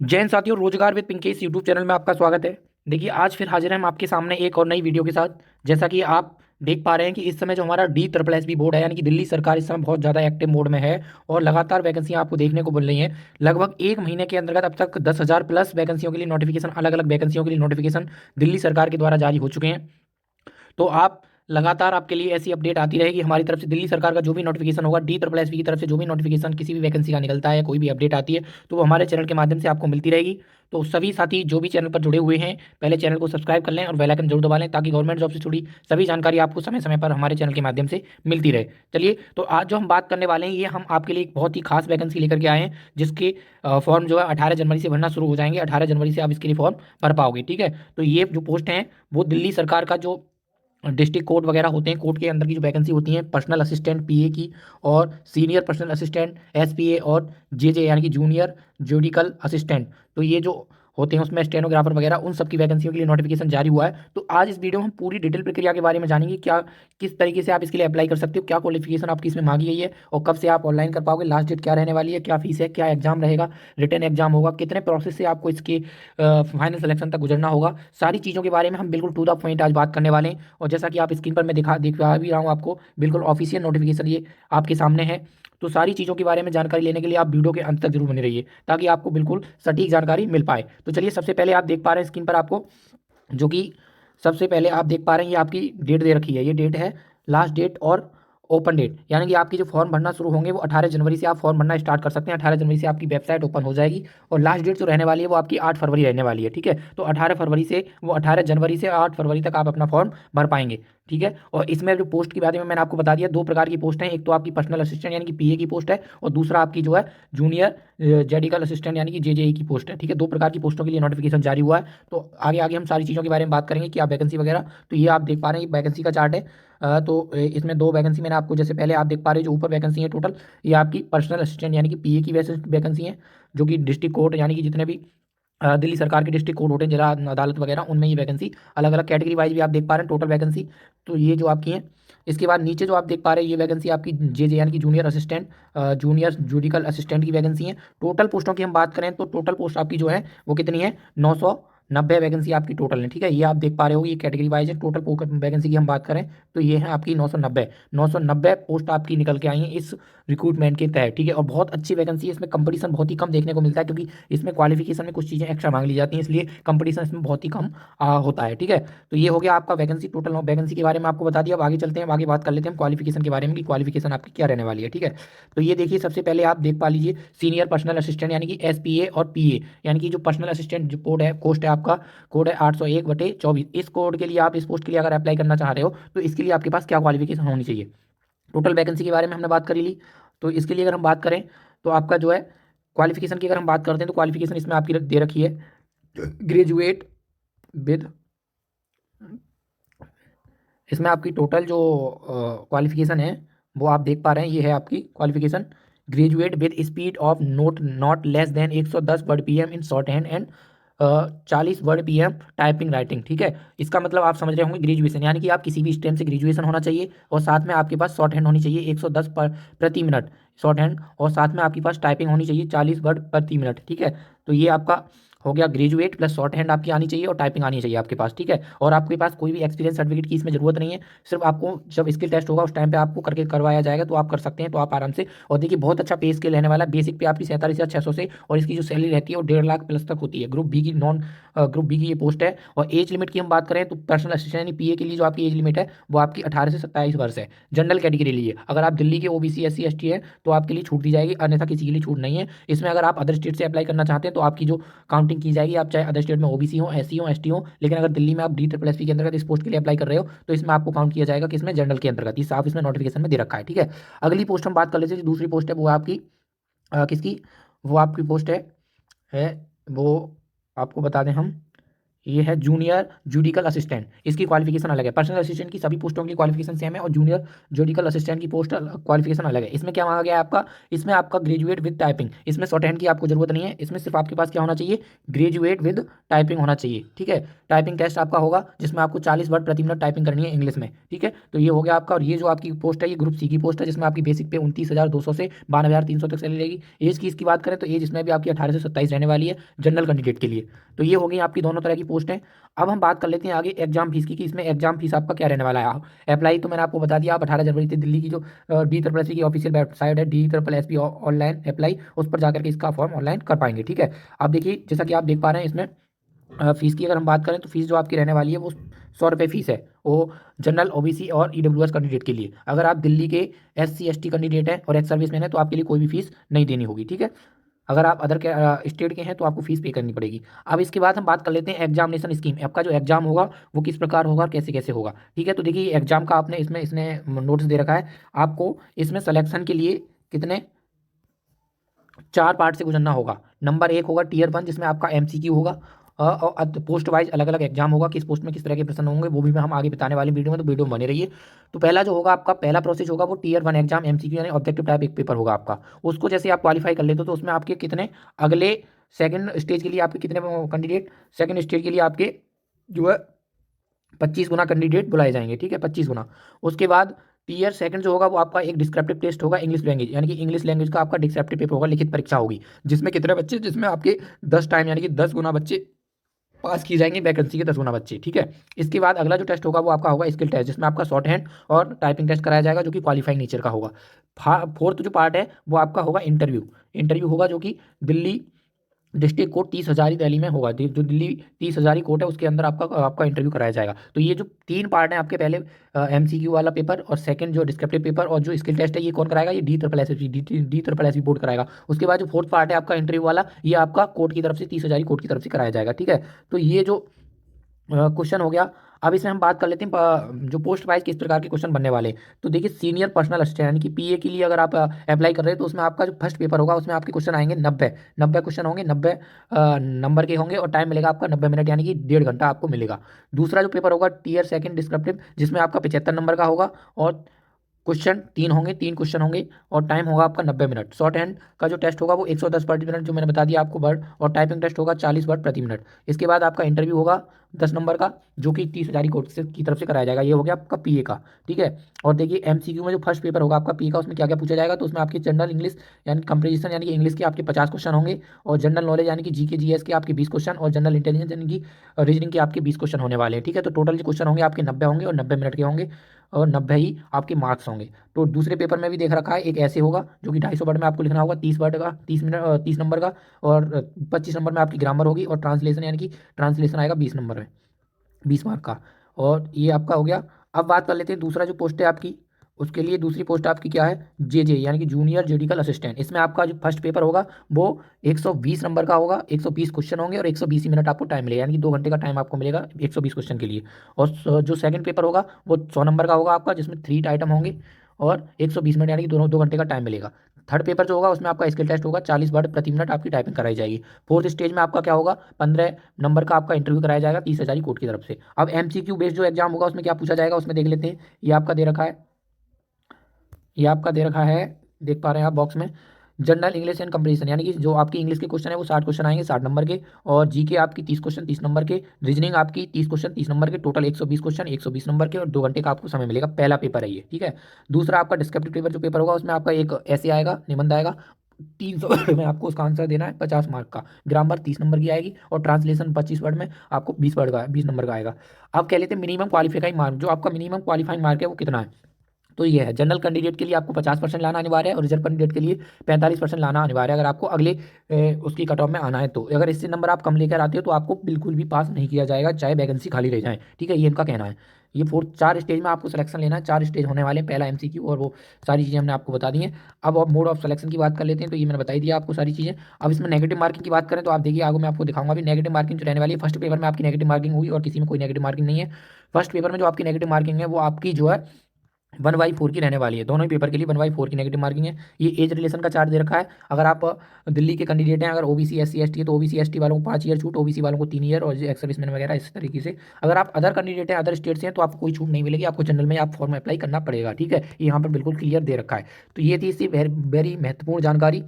जय हिंद साथियों, रोजगार विद पिंकेश यूट्यूब चैनल में आपका स्वागत है। देखिए, आज फिर हाजिर हैं हम आपके सामने एक और नई वीडियो के साथ। जैसा कि आप देख पा रहे हैं कि इस समय जो हमारा DSSB बोर्ड है, यानी कि दिल्ली सरकार, इस समय बहुत ज़्यादा एक्टिव मोड में है और लगातार वैकेंसियां आपको देखने को मिल रही हैं। लगभग एक महीने के अंतर्गत अब तक 10,000 प्लस वैकेंसियों के लिए नोटिफिकेशन, अलग अलग वैकेंसियों के लिए नोटिफिकेशन दिल्ली सरकार के द्वारा जारी हो चुके हैं। तो आप लगातार, आपके लिए ऐसी अपडेट आती रहेगी हमारी तरफ से। दिल्ली सरकार का जो भी नोटिफिकेशन होगा, DSSB की तरफ से जो भी नोटिफिकेशन किसी भी वैकेंसी का निकलता है, कोई भी अपडेट आती है, तो वो हमारे चैनल के माध्यम से आपको मिलती रहेगी। तो सभी साथी जो भी चैनल पर जुड़े हुए हैं, पहले चैनल को सब्सक्राइब कर लें और बेल आइकन जरूर दबा लें, ताकि गवर्नमेंट जॉब से जुड़ी सभी जानकारी आपको समय समय पर हमारे चैनल के माध्यम से मिलती रहे। चलिए, तो आज जो हम बात करने वाले हैं, ये हम आपके लिए एक बहुत ही खास वैकेंसी लेकर के आए हैं, जिसके फॉर्म जो है 18 जनवरी से भरना शुरू हो जाएंगे। 18 जनवरी से आप इसके लिए फॉर्म भर पाओगे। ठीक है, तो ये जो पोस्ट हैं, वो दिल्ली सरकार का जो डिस्ट्रिक्ट कोर्ट वगैरह होते हैं, कोर्ट के अंदर की जो वैकेंसी होती हैं, पर्सनल असिस्टेंट PA की, और सीनियर पर्सनल असिस्टेंट SPA, और JJ यानी कि जूनियर जुडिकल असिस्टेंट, तो ये जो होते हैं उसमें स्टेनोग्राफर वगैरह, उन सब की वैकेंसियों के लिए नोटिफिकेशन जारी हुआ है। तो आज इस वीडियो में हम पूरी डिटेल प्रक्रिया के बारे में जानेंगे, क्या किस तरीके से आप इसके लिए अप्लाई कर सकते हो, क्या क्वालिफिकेशन आपकी इसमें मांगी गई है, और कब से आप ऑनलाइन कर पाओगे, लास्ट डेट क्या रहने वाली है, क्या फीस है, क्या एग्जाम रहेगा, रिटर्न एग्जाम होगा, कितने प्रोसेस से आपको इसके फाइनल सिलेक्शन तक गुजरना होगा। सारी चीज़ों के बारे में हम बिल्कुल टू द पॉइंट आज बात करने वाले हैं। और जैसा कि आप स्क्रीन पर मैं दिखा भी रहा हूँ आपको, बिल्कुल ऑफिशियल नोटिफिकेशन ये आपके सामने है। तो सारी चीज़ों के बारे में जानकारी लेने के लिए आप वीडियो के अंत तक जरूर बने रहिए, ताकि आपको बिल्कुल सटीक जानकारी मिल पाए। तो चलिए, सबसे पहले आप देख पा रहे हैं स्क्रीन पर आपको, जो कि सबसे पहले आप देख पा रहे हैं, ये आपकी डेट दे रखी है। ये डेट है लास्ट डेट और ओपन डेट, यानी कि आपकी जो फॉर्म भरना शुरू होंगे वो 18 जनवरी से आप फॉर्म भरना स्टार्ट कर सकते हैं। 18 जनवरी से आपकी वेबसाइट ओपन हो जाएगी, और लास्ट डेट जो रहने वाली है वो आपकी 8 फरवरी रहने वाली है। ठीक है, तो 18 जनवरी से 8 फरवरी तक आप अपना फॉर्म भर पाएंगे। ठीक है, और इसमें जो पोस्ट की बात है, मैंने आपको बता दिया, दो प्रकार की पोस्ट हैं। एक तो आपकी पर्सनल असिस्टेंट यानी कि PA की पोस्ट है, और दूसरा आपकी जो है जूनियर जेडिकल असिस्टेंट यानी कि JJE की पोस्ट है। ठीक है, दो प्रकार की पोस्टों के लिए नोटिफिकेशन जारी हुआ है। तो आगे आगे हम सारी चीज़ों के बारे में बात करेंगे, कि आप वैकेंसी वगैरह। तो ये आप देख पा रहे हैं, वैकेंसी का चार्ट है। तो इसमें दो वैकेंसी मैंने आपको, जैसे पहले आप देख पा रहे हैं जो ऊपर वैकेंसी है टोटल, ये आपकी पर्सनल असिस्टेंट यानी कि PA की वैकेंसी है, जो कि डिस्ट्रिक्ट कोर्ट यानी कि जितने भी दिल्ली सरकार के डिस्ट्रिक्ट कोर्ट होते हैं, जिला अदालत वगैरह, उनमें ये वैकेंसी अलग अलग कैटेगरी वाइज भी आप देख पा रहे हैं टोटल वैकेंसी। तो ये जो आपकी है, इसके बाद नीचे जो आप देख पा रहे हैं, ये वैकेंसी आपकी JJ यानी कि junior assistant, junior judicial assistant की वैकेंसी है। टोटल पोस्टों की हम बात करें तो टोटल पोस्ट आपकी जो है वो कितनी है, 990 वैकेंसी आपकी टोटल है। ठीक है, ये आप देख पा रहे हो, ये कैटेगरी वाइज है। टोटल वैकेंसी की हम बात करें तो ये है आपकी 990 पोस्ट आपकी निकल के आई हैं इस रिक्रूटमेंट के तहत। ठीक है, और बहुत अच्छी वैकेंसी है। इसमें कंपटीशन बहुत ही कम देखने को मिलता है, क्योंकि इसमें क्वालिफिकेशन में कुछ चीज़ें एक्स्ट्रा मांग ली जाती हैं, इसलिए कंपटीशन इसमें बहुत ही कम होता है। ठीक है, तो ये हो गया आपका वैकेंसी, टोटल 9 वैकेंसी के बारे में आपको बता दिया। अब आगे चलते हैं, अब आगे बात कर लेते हैं क्वालिफिकेशन के बारे में, कि क्वालिफिकेशन आपकी क्या रहने वाली है। ठीक है, तो ये देखिए, सबसे पहले आप देख पा लीजिए, सीनियर पर्सनल असिस्टेंट यानी कि SPA और PA, यानी कि जो पर्सनल असिस्टेंट जो कोड है, पोस्ट है आपका, कोड है 801/24। इस कोड के लिए, आप इस पोस्ट के लिए अगर अप्लाई करना चाह रहे हो, तो इसके लिए आपके पास क्या क्वालिफिकेशन होनी चाहिए। टोटल वैकेंसी के बारे में हमने बात करी ली। तो इसके लिए अगर हम बात करें, तो आपका जो है क्वालिफिकेशन की अगर हम बात करते हैं, तो क्वालिफिकेशन इसमें आपकी दे रखी है, ग्रेजुएट विद, इसमें आपकी टोटल जो क्वालिफिकेशन है वो आप देख पा रहे हैं, ये है आपकी qualification, graduate with speed of note not less than 110 word PM in short hand, and 40 word PM typing writing. ठीक है, इसका मतलब आप समझ रहे होंगे, ग्रेजुएशन यानी कि आप किसी भी स्ट्रीम से ग्रेजुएशन होना चाहिए, और साथ में आपके पास शॉर्ट हैंड होनी चाहिए 110 प्रति मिनट शॉर्ट हैंड, और साथ में आपके पास टाइपिंग होनी चाहिए 40 वर्ड प्रति मिनट। ठीक है, तो ये आपका हो गया, ग्रेजुएट प्लस शॉर्ट हैंड आपकी आनी चाहिए, और टाइपिंग आनी चाहिए आपके पास। ठीक है, और आपके पास कोई भी एक्सपीरियंस सर्टिफिकेट की इसमें जरूरत नहीं है। सिर्फ आपको जब स्किल टेस्ट होगा उस टाइम पे आपको करके करवाया जाएगा, तो आप कर सकते हैं, तो आप आराम से। और देखिए, बहुत अच्छा पे स्केल रहने वाला है, बेसिक पे आपकी 47,600 से, और इसकी जो सैलरी रहती है वो 1.5 लाख प्लस तक होती है। ग्रुप बी की ये पोस्ट है। और एज लिमिट की हम बात करें, तो पर्सनल असिस्टेंट यानी PA के लिए जो आपकी एज लिमिट है, वो आपकी 18 से 27 वर्ष है, जनरल कैटेगरी लिए। अगर आप दिल्ली के OBC SC ST है तो आपके लिए छूट दी जाएगी, अन्यथा किसी के लिए छूट नहीं है। इसमें अगर आप अदर स्टेट से अप्लाई करना चाहते हैं, तो आपकी जो काउंटिंग की जाएगी, आप चाहे अदर स्टेट में OBC हो, SC हो, ST हो, लेकिन अगर दिल्ली में आप DSSB के अंतर्गत इस पोस्ट के लिए अप्लाई कर रहे हो, तो इसमें आपको काउंट किया जाएगा किसमें, जनरल के अंतर्गत। ये साफ इसमें नोटिफिकेशन में दे रखा है। ठीक है, अगली पोस्ट हम बात कर लेते हैं, जो दूसरी पोस्ट है वो आपकी किसकी, वो आपकी पोस्ट है वो आपको बता दें हम, ये है जूनियर जुडिकल असिस्टेंट, इसकी क्वालिफिकेशन अलग है। पर्सनल असिस्टेंट की सभी पोस्टों की क्वालिफिकेशन सेम है और जूनियर जुडिकल असिस्टेंट की पोस्ट क्वालिफिकेशन अलग है। इसमें क्या मांगा गया है आपका, इसमें आपका ग्रेजुएट विद टाइपिंग, इसमें शॉर्ट हैंड की आपको जरूरत नहीं है, इसमें सिर्फ आपके पास क्या होना चाहिए, ग्रेजुएट विद टाइपिंग होना चाहिए। ठीक है, टाइपिंग टेस्ट आपका होगा जिसमें आपको 40 वर्ड प्रति मिनट टाइपिंग करनी है इंग्लिश में। ठीक है, तो ये हो गया आपका। और ये जो आपकी पोस्ट है ये ग्रुप सी की पोस्ट है, जिसमें आपकी बेसिक पे 29,200 से 92,300 तक चली रहेगी। एज की इसकी बात करें तो एज इसमें भी आपकी 18 से 27 रहने वाली है जनरल कैंडिडेट के लिए। तो ये हो गई आपकी दोनों तरह की पोस्ट हैं। अब हम बात कर लेते हैं आगे एग्जाम फीस की, कि इसमें एग्जाम फीस आपका क्या रहने वाला है। अप्लाई तो मैंने आपको बता दिया, आप 18 जनवरी से दिल्ली की जो DSSB की ऑफिशियल वेबसाइट है DSSB ऑनलाइन अप्लाई, उस पर जाकर के इसका फॉर्म ऑनलाइन कर पाएंगे। ठीक है, अब देखिए जैसा कि आप देख पा रहे हैं इसमें फीस की अगर हम बात करें तो फीस जो आपकी रहने वाली है वो 100 रुपये फीस है, वो जनरल OBC और EWS कैंडिडेट के लिए। अगर आप दिल्ली के SC ST कैंडिडेट हैं और एक्स सर्विसमैन है तो आपके लिए कोई भी फीस नहीं देनी होगी। ठीक है, अगर आप अदर के स्टेट के हैं तो आपको फीस पे करनी पड़ेगी। अब इसके बाद हम बात कर लेते हैं एग्जामिनेशन स्कीम, आपका जो एग्जाम होगा वो किस प्रकार होगा, कैसे कैसे होगा। ठीक है, तो देखिए एग्जाम का आपने इसमें इसने नोटिस दे रखा है आपको। इसमें सिलेक्शन के लिए कितने 4 पार्ट से गुजरना होगा। नंबर 1 होगा टीयर 1, जिसमें आपका MCQ होगा और पोस्ट वाइज अलग अलग एग्जाम होगा, किस पोस्ट में किस तरह के प्रश्न होंगे वो भी हम आगे बताने वाले वीडियो में, तो वीडियो में बने रहिए। तो पहला जो होगा आपका पहला प्रोसेस होगा वो टीयर 1 एग्जाम MCQ यानी ऑब्जेक्टिव टाइप एक पेपर होगा आपका। उसको जैसे आप क्वालिफाई कर लेते हो तो उसमें आपके कितने अगले सेकंड स्टेज के लिए आपके कितने कैंडिडेट, सेकंड स्टेज के लिए आपके जो है 25 गुना कैंडिडेट बुलाए जाएंगे। ठीक है, 25 गुना। उसके बाद टीयर सेकंड जो होगा वो आपका एक डिस्क्रिप्टिव टेस्ट होगा इंग्लिश लैंग्वेज, यानी कि इंग्लिश लैंग्वेज का आपका डिस्क्रिप्टिव पेपर होगा, लिखित परीक्षा होगी, जिसमें कितने बच्चे, जिसमें आपके 10 टाइम यानी कि 10 गुना बच्चे पास किए जाएंगे, वैकेंसी के 10 गुना बच्चे। ठीक है, इसके बाद अगला जो टेस्ट होगा वो आपका होगा स्किल टेस्ट, जिसमें आपका शॉर्ट हैंड और टाइपिंग टेस्ट कराया जाएगा जो कि क्वालिफाइंग नेचर का होगा। फोर्थ जो पार्ट है वो आपका होगा इंटरव्यू। इंटरव्यू होगा जो कि दिल्ली डिस्ट्रिक्ट कोर्ट 30,000 दिल्ली में होगा, जो दिल्ली 30,000 कोर्ट है उसके अंदर आपका आपका इंटरव्यू कराया जाएगा। तो ये जो 3 पार्ट हैं आपके, पहले MCQ वाला पेपर और सेकंड जो डिस्क्रिप्टिव पेपर और जो स्किल टेस्ट है, ये कौन कराएगा, ये DSSB बोर्ड कराएगा। उसके बाद जो फोर्थ पार्ट है आपका इंटरव्यू वाला, ये आपका कोर्ट की तरफ से 30,000 कोर्ट की तरफ से कराया जाएगा। ठीक है, तो ये जो क्वेश्चन हो गया। अब इसमें हम बात कर लेते हैं जो पोस्ट वाइज किस प्रकार के क्वेश्चन बनने वाले हैं। तो देखिए सीनियर पर्सनल असिस्टेंट यानी कि PA के लिए अगर आप अप्लाई कर रहे हैं तो उसमें आपका जो फर्स्ट पेपर होगा उसमें आपके क्वेश्चन आएंगे 90 क्वेश्चन होंगे, 90 नंबर के होंगे और टाइम मिलेगा आपका 90 मिनट यानी कि 1.5 घंटा आपको मिलेगा। दूसरा जो पेपर होगा टीयर सेकंड डिस्क्रिप्टिव, जिसमें आपका 75 नंबर का होगा और क्वेश्चन 3 होंगे और टाइम होगा आपका 90 मिनट। शॉर्ट हैंड का जो टेस्ट होगा वो 110 प्रति मिनट, जो मैंने बता दिया आपको वर्ड, और टाइपिंग टेस्ट होगा 40 वर्ड प्रति मिनट। इसके बाद आपका इंटरव्यू होगा 10 नंबर का, जो कि 30,000 कोर्ट से की तरफ से कराया जाएगा। ये हो गया आपका PA का। ठीक है, और देखिए MCQ में जो फर्स्ट पेपर होगा आपका PA का, उसमें क्या क्या पूछा जाएगा, तो उसमें आपकी जनरल इंग्लिश यानी कंप्रीहेंशन यानी कि इंग्लिश के आपके 50 क्वेश्चन होंगे, और जनरल नॉलेज यानी कि GK GS के आपके 20 क्वेश्चन, और जनरल इंटेलिजेंस यानी कि रीजनिंग के आपके 20 क्वेश्चन होने वाले हैं। ठीक है, तो टोटल जो क्वेश्चन होंगे आपके 90 होंगे और 90 मिनट के होंगे और 90 ही आपके मार्क्स होंगे। तो दूसरे पेपर में भी देख रखा है एक ऐसे होगा जो कि 250 वर्ड में आपको लिखना होगा, 30 वर्ड का, 30 नंबर का, और 25 नंबर में आपकी ग्रामर होगी, और ट्रांसलेशन यानी कि ट्रांसलेशन आएगा 20 नंबर में, 20 मार्क का। और ये आपका हो गया। अब बात कर लेते हैं दूसरा जो पोस्ट है आपकी, उसके लिए दूसरी पोस्ट आपकी क्या है, JJ यानी कि जूनियर जुडिकल असिस्टेंट। इसमें आपका जो फर्स्ट पेपर होगा वो 120 नंबर का होगा, 120 क्वेश्चन होंगे और 120 ही मिनट आपको टाइम मिलेगा, यानी कि 2 घंटे का टाइम आपको मिलेगा 120 क्वेश्चन के लिए। और जो सेकंड पेपर होगा वो 100 नंबर का होगा आपका, जिसमें 3 आइटम होंगे और 120 मिनट यानी कि दोनों 2 घंटे का टाइम मिलेगा। थर्ड पेपर जो होगा उसमें आपका स्किल टेस्ट होगा, 40 वर्ड प्रति मिनट आपकी टाइपिंग कराई जाएगी। फोर्थ स्टेज में आपका क्या होगा, 15 नंबर का आपका इंटरव्यू कराया जाएगा 30,000 कोर्ट की तरफ से। अब MCQ बेस्ड जो एग्जाम होगा उसमें क्या पूछा जाएगा उसमें देख लेते हैं। ये आपका दे रखा है, ये आपका दे रखा है, देख पा रहे हैं आप बॉक्स में, जनरल इंग्लिश एंड कंप्रीहेंशन यानी कि जो आपकी इंग्लिश के क्वेश्चन है वो 60 क्वेश्चन आएंगे 60 नंबर के, और GK आपकी 30 क्वेश्चन 30 नंबर के, रीजनिंग आपकी 30 क्वेश्चन 30 नंबर के, टोटल 120 क्वेश्चन 120 नंबर के, और 2 घंटे का आपको समय मिलेगा। पहला पेपर है ये। ठीक है, दूसरा आपका डिस्क्रिप्टिव पेपर जो पेपर होगा उसमें आपका एक ऐसे आएगा, निबंध आएगा 300 वर्ड में, आपको उसका आंसर देना है 50 मार्क का, ग्रामर 30 नंबर की आएगी, और ट्रांसलेशन 25 वर्ड में आपको 20 वर्ड का 20 नंबर का आएगा। अब कह लेते हैं मिनिमम क्वालिफाइंग मार्क, जो आपका मिनिमम क्वालिफाइंग मार्क है वो कितना है। तो ये है जनरल कैंडिडेट के लिए आपको 50% लाना अनिवार्य है, और रिजर्व कैंडिडेट के लिए 45% लाना अनिवार्य है, अगर आपको अगले उसकी कट ऑफ में आना है तो। अगर इससे नंबर आप कम लेकर आते हो तो आपको बिल्कुल भी पास नहीं किया जाएगा, चाहे वैकेंसी खाली रह जाए। ठीक है, ये इनका कहना है। ये 4 स्टेज में आपको सिलेक्शन लेना है, 4 स्टेज होने वाले हैं, पहला MCQ और वो सारी चीज़ें हमने आपको बता दी हैं। अब मोड ऑफ सिलेक्शन की बात कर लेते हैं, तो ये मैंने बताई दिया आपको सारी चीज़ें। अब इसमें नेगेटिव मार्किंग की बात करें तो आप देखिए आगे मैं आपको दिखाऊंगा भी नेगेटिव मार्किंग जो रहने वाली है। फर्स्ट पेपर में आपकी नेगेटिव मार्किंग होगी और किसी में कोई नेगेटिव मार्किंग नहीं है। फर्स्ट पेपर में जो आपकी नेगेटिव मार्किंग है वो आपकी जो है 1/4 की रहने वाली है। दोनों ही पेपर के लिए 1/4 की नेगेटिव मार्किंग है। ये एज रिलेशन का चार्ट दे रखा है। अगर आप दिल्ली के कैंडिडेट हैं, अगर ओबीसी SC ST है तो ओबीसी ST वालों को 5 ईयर छूट, ओबीसी वालों को 3 ईयर, और एक्स सर्विसमैन वगैरह इस तरीके से। अगर आप अदर कैंडिडेट हैं, अदर स्टेट से हैं, तो आपको कोई छूट नहीं मिलेगी, आपको जनरल में आप फॉर्म अप्लाई करना पड़ेगा। ठीक है, ये यहाँ पर बिल्कुल क्लियर दे रखा है। तो ये थी इसकी वेरी महत्वपूर्ण जानकारी।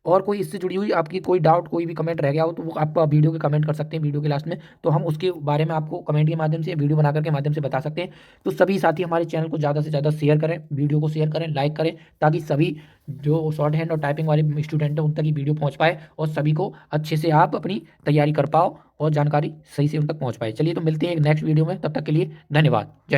और कोई इससे जुड़ी हुई आपकी कोई डाउट, कोई भी कमेंट रह गया हो, तो वो आप वीडियो के कमेंट कर सकते हैं वीडियो के लास्ट में, तो हम उसके बारे में आपको कमेंट के माध्यम से, वीडियो बनाकर के माध्यम से बता सकते हैं। तो सभी साथी हमारे चैनल को ज़्यादा से ज़्यादा शेयर करें, वीडियो को शेयर करें, लाइक करें, ताकि सभी जो शॉर्ट हैंड और टाइपिंग वाले स्टूडेंट हैं उन तक ये वीडियो पहुँच पाए, और सभी को अच्छे से आप अपनी तैयारी कर पाओ और जानकारी सही से उन तक पहुँच पाए। चलिए, तो मिलते हैं एक नेक्स्ट वीडियो में, तब तक के लिए धन्यवाद। जय